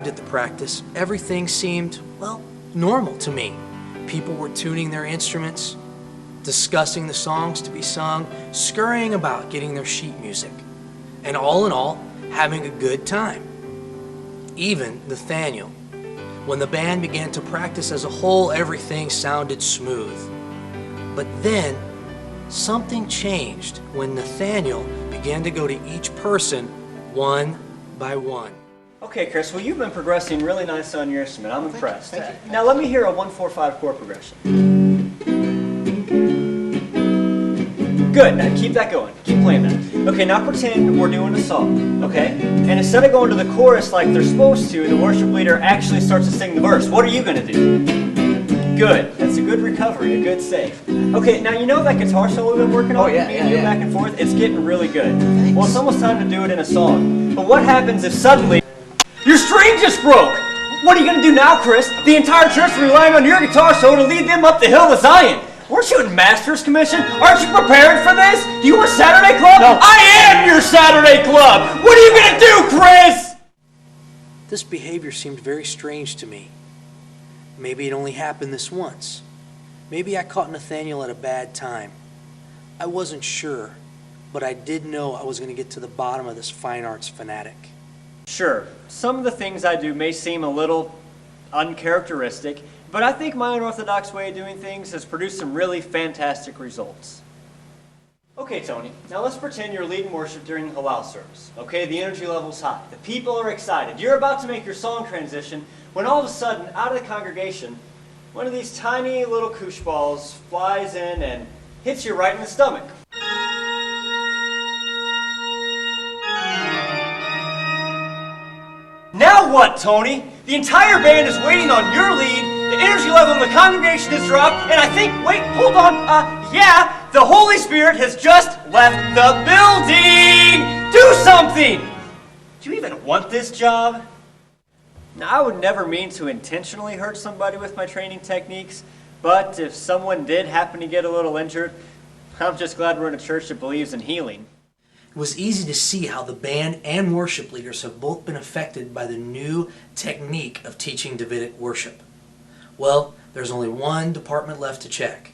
At the practice, everything seemed, well, normal to me. People were tuning their instruments, discussing the songs to be sung, scurrying about getting their sheet music, and all in all, having a good time. Even Nathaniel. When the band began to practice as a whole, everything sounded smooth. But then, something changed when Nathaniel began to go to each person one by one. Okay, Chris, well, you've been progressing really nice on your instrument. I'm impressed. Thank you. Now let me hear a 1-4-5 chord progression. Good, now keep that going. Keep playing that. Okay, now pretend we're doing a song, okay? And instead of going to the chorus like they're supposed to, the worship leader actually starts to sing the verse. What are you going to do? Good. That's a good recovery, a good save. Okay, now you know that guitar solo we've been working on? Me and you back and forth? It's getting really good. Thanks. Well, it's almost time to do it in a song. But what happens if suddenly your string just broke? What are you going to do now, Chris? The entire church is relying on your guitar solo to lead them up the hill of Zion. Weren't you in Master's Commission? Aren't you prepared for this? You were Saturday Club? No. I am your Saturday Club! What are you going to do, Chris? This behavior seemed very strange to me. Maybe it only happened this once. Maybe I caught Nathaniel at a bad time. I wasn't sure, but I did know I was going to get to the bottom of this fine arts fanatic. Sure, some of the things I do may seem a little uncharacteristic, but I think my unorthodox way of doing things has produced some really fantastic results. Okay, Tony, now let's pretend you're leading worship during the Halal service. Okay, the energy level's high. The people are excited. You're about to make your song transition when all of a sudden, out of the congregation, one of these tiny little koosh balls flies in and hits you right in the stomach. Now what, Tony? The entire band is waiting on your lead, the energy level in the congregation has dropped, and I think, wait, hold on, yeah, the Holy Spirit has just left the building! Do something! Do you even want this job? Now, I would never mean to intentionally hurt somebody with my training techniques, but if someone did happen to get a little injured, I'm just glad we're in a church that believes in healing. It was easy to see how the band and worship leaders have both been affected by the new technique of teaching Davidic worship. Well, there's only one department left to check.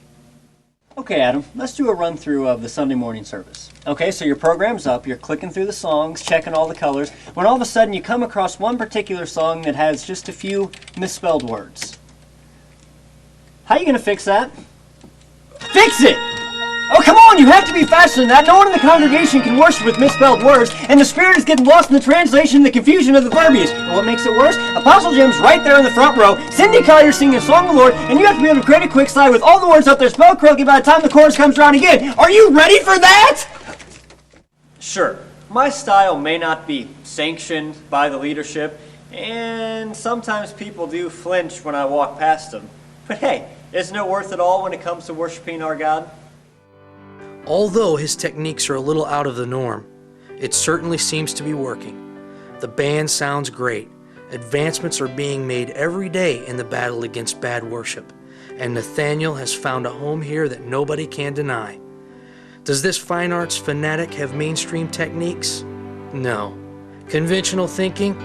Okay, Adam, let's do a run through of the Sunday morning service. Okay, so your program's up, you're clicking through the songs, checking all the colors, when all of a sudden you come across one particular song that has just a few misspelled words. How are you going to fix that? Fix it! Oh, come on, you have to be faster than that. No one in the congregation can worship with misspelled words, and the Spirit is getting lost in the translation and the confusion of the verbiage. And what makes it worse? Apostle Jim's right there in the front row. Cindy Collier's singing a song of the Lord, and you have to be able to create a quick slide with all the words up there spelled correctly by the time the chorus comes around again. Are you ready for that? Sure, my style may not be sanctioned by the leadership, and sometimes people do flinch when I walk past them. But hey, isn't it worth it all when it comes to worshiping our God? Although his techniques are a little out of the norm, it certainly seems to be working. The band sounds great. Advancements are being made every day in the battle against bad worship, and Nathaniel has found a home here that nobody can deny. Does this fine arts fanatic have mainstream techniques? No. Conventional thinking?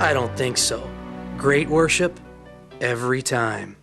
I don't think so. Great worship? Every time.